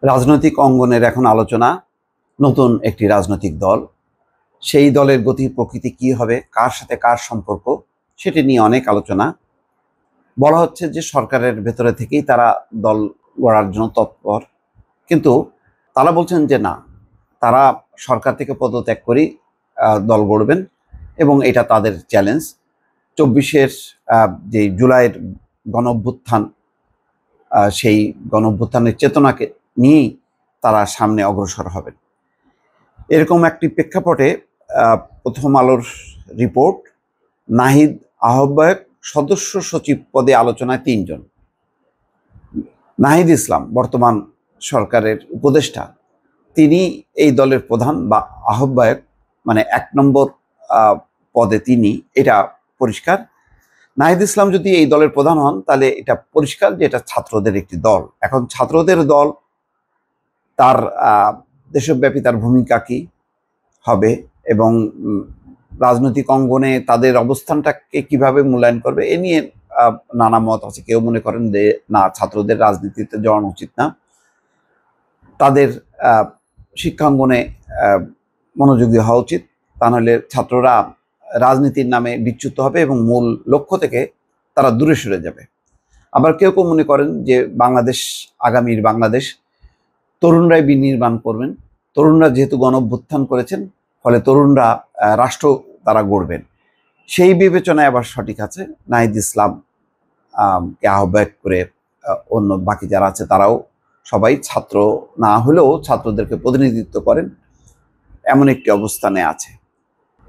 রাজনৈতিক অঙ্গনের এখন আলোচনা নতুন একটি রাজনৈতিক দল, সেই দলের গতি প্রকৃতি কি হবে, কার সাথে কার সম্পর্ক, সেটি নিয়ে অনেক আলোচনা। বলা হচ্ছে যে সরকারের ভেতরে থেকেই তারা দল গড়ার জন্য তৎপর, কিন্তু তারা বলছেন যে না, তারা সরকার থেকে পদত্যাগ করেই দল গড়বেন এবং এটা তাদের চ্যালেঞ্জ। 24-এর যে জুলাইয়ের গণঅভ্যুত্থান, সেই গণঅভ্যুত্থানের চেতনাকে নিয়েই তারা সামনে অগ্রসর হবেন। এরকম একটি প্রেক্ষাপটে প্রথম আলোর রিপোর্ট, নাহিদ আহ্বায়ক সদস্য সচিব পদে আলোচনায় 3 জন। নাহিদ ইসলাম বর্তমান সরকারের উপদেষ্টা, তিনি এই দলের প্রধান বা আহ্বায়ক, মানে 1 নম্বর পদে তিনি, এটা পরিষ্কার। নাহিদ ইসলাম যদি এই দলের প্রধান হন তাহলে এটা পরিষ্কার যে এটা ছাত্রদের একটি দল। এখন ছাত্রদের দল, তার দেশব্যাপী তার ভূমিকা কি হবে এবং রাজনৈতিক অঙ্গনে তাদের অবস্থানটাকে কিভাবে মূল্যায়ন করবে, এ নিয়ে নানা মত আছে। কেউ মনে করেন যে না, ছাত্রদের রাজনীতিতে জড়ানো উচিত না, তাদের শিক্ষাঙ্গনে মনোযোগী হওয়া উচিত, তা নাহলে ছাত্ররা রাজনীতির নামে বিচ্যুত হবে এবং মূল লক্ষ্য থেকে তারা দূরে সরে যাবে। আবার কেউ কেউ মনে করেন যে বাংলাদেশ, আগামীর বাংলাদেশ তরুণরাই বিনির্মাণ করবেন, তরুণরা যেহেতু গণঅভ্যুত্থান করেছেন, ফলে তরুণরা রাষ্ট্র তারা গড়বেন। সেই বিবেচনায় আবার সঠিক আছে নাহিদ ইসলাম কে আহ্বায়ক করে অন্য বাকি যারা আছে তারাও সবাই ছাত্র না হলেও ছাত্রদেরকে প্রতিনিধিত্ব করেন, এমন একটি অবস্থানে আছে।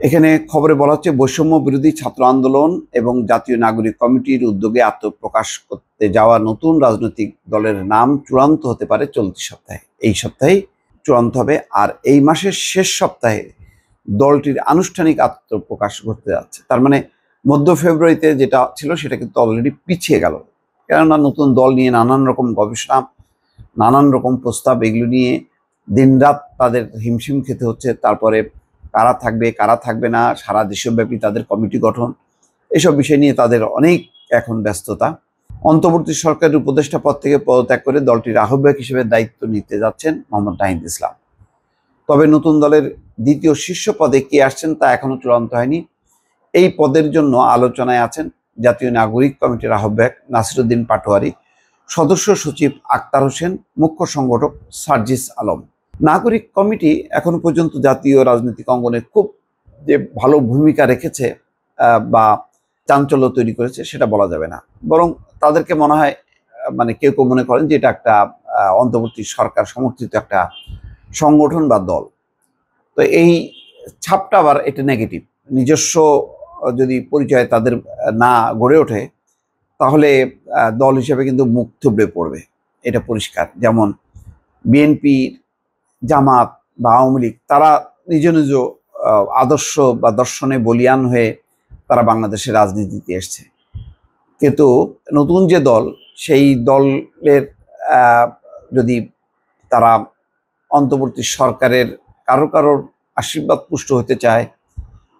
এখানে খবরে বলা হচ্ছে বৈষম্য বিরোধী ছাত্র আন্দোলন এবং জাতীয় নাগরিক কমিটির উদ্যোগে আত্মপ্রকাশ করতে যাওয়া নতুন রাজনৈতিক দলের নাম চূড়ান্ত হতে পারে চলতি সপ্তাহে। এই সপ্তাহেই চূড়ান্ত হবে, আর এই মাসের শেষ সপ্তাহে দলটির আনুষ্ঠানিক আত্মপ্রকাশ ঘটতে যাচ্ছে। তার মানে মধ্য ফেব্রুয়ারিতে যেটা ছিল সেটা কিন্তু অলরেডি পিছিয়ে গেল, কেননা নতুন দল নিয়ে নানান রকম গবেষণা, নানান রকম প্রস্তাব, এগুলো নিয়ে দিনরাত তাদের হিমশিম খেতে হচ্ছে। তারপরে কারা থাকবে কারা থাকবে না, সারা দেশব্যাপী তাদের কমিটি গঠন, এসব বিষয় নিয়ে তাদের অনেক এখন ব্যস্ততা। অন্তর্বর্তী সরকারের উপদেষ্টা পদ থেকে পদত্যাগ করে দলটির আহ্বায়ক হিসেবে দায়িত্ব নিতে যাচ্ছেন মোহাম্মদ নাহিদ ইসলাম। তবে নতুন দলের দ্বিতীয় শীর্ষ পদে কে আসছেন তা এখনো চূড়ান্ত হয়নি। এই পদের জন্য আলোচনায় আছেন জাতীয় নাগরিক কমিটির আহ্বায়ক নাসিরউদ্দিন পাটোয়ারি, সদস্য সচিব আক্তার হোসেন, মুখ্য সংগঠক সার্জিস আলম। নাগরিক কমিটি এখনো পর্যন্ত জাতীয় রাজনৈতিক অঙ্গনে খুব যে ভালো ভূমিকা রেখেছে বা চাঞ্চল্য তৈরি করেছে সেটা বলা যাবে না, বরং তাদেরকে মনে হয়, মানে কেউ কেউ মনে করেন যে এটা একটা অন্তর্বর্তী সরকার সমর্থিত একটা সংগঠন বা দল। তো এই ছাপটা আবার এটা নেগেটিভ। নিজস্ব যদি পরিচয় তাদের না গড়ে ওঠে তাহলে দল হিসেবে কিন্তু মুখ থুবড়ে পড়বে, এটা পরিষ্কার। যেমন বিএনপি, জামাত বা আওয়ামী লীগ, তারা নিজ নিজ আদর্শ বা দর্শনে বলিয়ান হয়ে তারা বাংলাদেশের রাজনীতিতে এসছে, কিন্তু নতুন যে দল, সেই দলের যদি তারা অন্তর্বর্তী সরকারের কারোর আশীর্বাদ পুষ্ট হতে চায়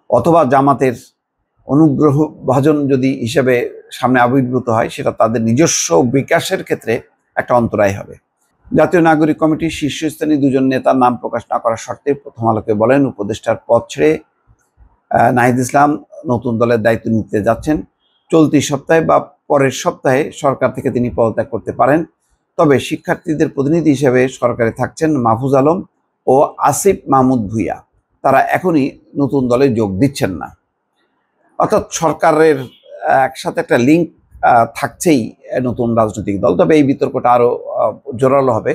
অথবা জামাতের অনুগ্রহ ভাজন যদি হিসেবে সামনে আবির্ভূত হয়, সেটা তাদের নিজস্ব বিকাশের ক্ষেত্রে একটা অন্তরায় হবে। জাতীয় নাগরিক কমিটির শীর্ষস্থানীয় 2 জন নেতার নাম প্রকাশ না করার শর্তে প্রথম আলোকে বলেন, উপদেষ্টার পদ ছেড়ে নাহিদ ইসলাম নতুন দলের দায়িত্ব নিতে যাচ্ছেন। চলতি সপ্তাহে বা পরের সপ্তাহে সরকার থেকে তিনি পদত্যাগ করতে পারেন। তবে শিক্ষার্থীদের প্রতিনিধি হিসেবে সরকারে থাকছেন মাহফুজ আলম ও আসিফ মাহমুদ ভুইয়া, তারা এখনই নতুন দলে যোগ দিচ্ছেন না। অর্থাৎ সরকারের একসাথে একটা লিঙ্ক থাকছেই নতুন রাজনৈতিক দল। তবে এই বিতর্কটা আরও জোরালো হবে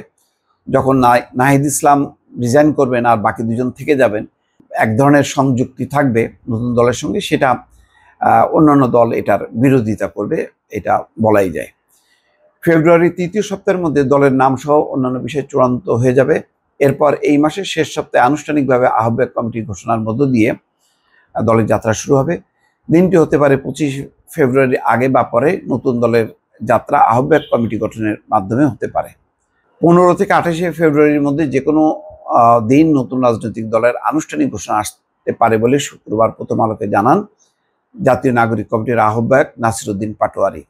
যখন নাহিদ ইসলাম রিজাইন করবেন আর বাকি 2 জন থেকে যাবেন। এক ধরনের সংযুক্তি থাকবে নতুন দলের সঙ্গে, সেটা অন্যান্য দল এটার বিরোধিতা করবে, এটা বলাই যায়। ফেব্রুয়ারির 3য় সপ্তাহের মধ্যে দলের নাম সহ অন্যান্য বিষয় চূড়ান্ত হয়ে যাবে। এরপর এই মাসের শেষ সপ্তাহে আনুষ্ঠানিকভাবে আহ্বায়ক কমিটির ঘোষণার মধ্য দিয়ে দলের যাত্রা শুরু হবে। দিনটি হতে পারে 25 ফেব্রুয়ারি আগে বা পরে। নতুন দলের যাত্রা আহ্বায়ক কমিটি গঠনের মাধ্যমে হতে পারে। 15 থেকে 28 ফেব্রুয়ারির মধ্যে যে কোনো দিন নতুন রাজনৈতিক দলের আনুষ্ঠানিক ঘোষণা আসতে পারে বলে শুক্রবার প্রথম আলোকে জানান জাতীয় নাগরিক কমিটির আহ্বায়ক নাসিরউদ্দিন পাটোয়ারি।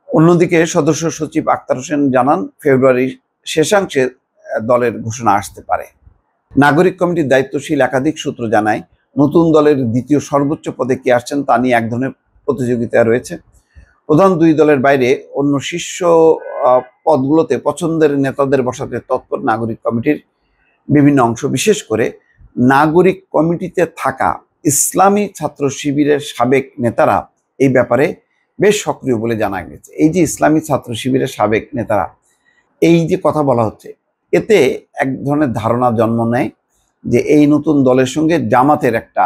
অন্যদিকে সদস্য সচিব আক্তার হোসেন জানান, ফেব্রুয়ারির শেষাংশে দলের ঘোষণা আসতে পারে। নাগরিক কমিটির দায়িত্বশীল একাধিক সূত্র জানায়, নতুন দলের দ্বিতীয় সর্বোচ্চ পদে কে আসছেন তা নিয়ে এক ধরনের প্রতিযোগিতা রয়েছে। প্রধান দুই দলের বাইরে অন্য শীর্ষ পদগুলোতে পছন্দের নেতাদের বসাতে তৎপর নাগরিক কমিটির বিভিন্ন অংশ, বিশেষ করে নাগরিক কমিটিতে থাকা ইসলামী ছাত্র শিবিরের সাবেক নেতারা এই ব্যাপারে বেশ সক্রিয় বলে জানা গেছে। এই যে ইসলামী ছাত্র শিবিরের সাবেক নেতারা এই যে কথা বলা হচ্ছে, এতে এক ধরনের ধারণা জন্ম নেয় যে এই নতুন দলের সঙ্গে জামাতের একটা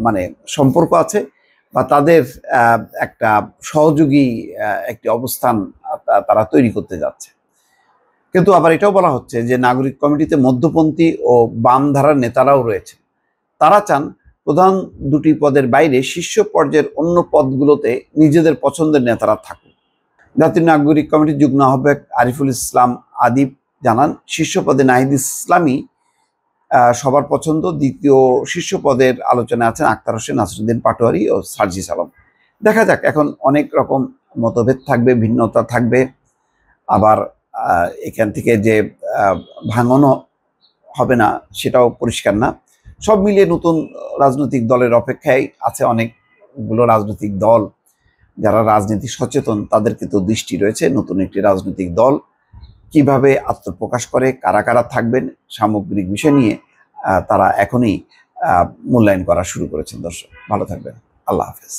মানে সম্পর্ক আছে, বা তাদের একটা সহযোগী একটি অবস্থান তারা তৈরি করতে যাচ্ছে। কিন্তু আবার এটাও বলা হচ্ছে যে নাগরিক কমিটিতে মধ্যপন্থী ও বাম ধারার নেতারাও রয়েছে। তারা চান প্রধান দুটি পদের বাইরে শীর্ষ পর্যায়ের অন্য পদগুলোতে নিজেদের পছন্দের নেতারা থাকুক। জাতীয় নাগরিক কমিটির যুগ্ম আহ্বায়ক আরিফুল ইসলাম আদিব জানান, শীর্ষ পদে নাহিদ ইসলামী সবার পছন্দ। দ্বিতীয় শীর্ষ পদের আলোচনায় আছেন আক্তার হোসেন, নাসিরুদ্দিন পাটোয়ারি ও সার্জিস আলম। দেখা যাক, এখন অনেক রকম মতভেদ থাকবে, ভিন্নতা থাকবে, আবার এখান থেকে যে ভাঙনও হবে না সেটাও পরিষ্কার না। সব মিলিয়ে নতুন রাজনৈতিক দলের অপেক্ষায় আছে অনেকগুলো রাজনৈতিক দল। যারা রাজনীতি সচেতন তাদের কিন্তু দৃষ্টি রয়েছে নতুন একটি রাজনৈতিক দল কিভাবে আত্মপ্রকাশ করে, কারা কারা থাকবেন, সামগ্রিক বিষয় নিয়ে তারা এখনই মূল্যায়ন করা শুরু করেছেন। দর্শক ভালো থাকবেন, আল্লাহ হাফেজ।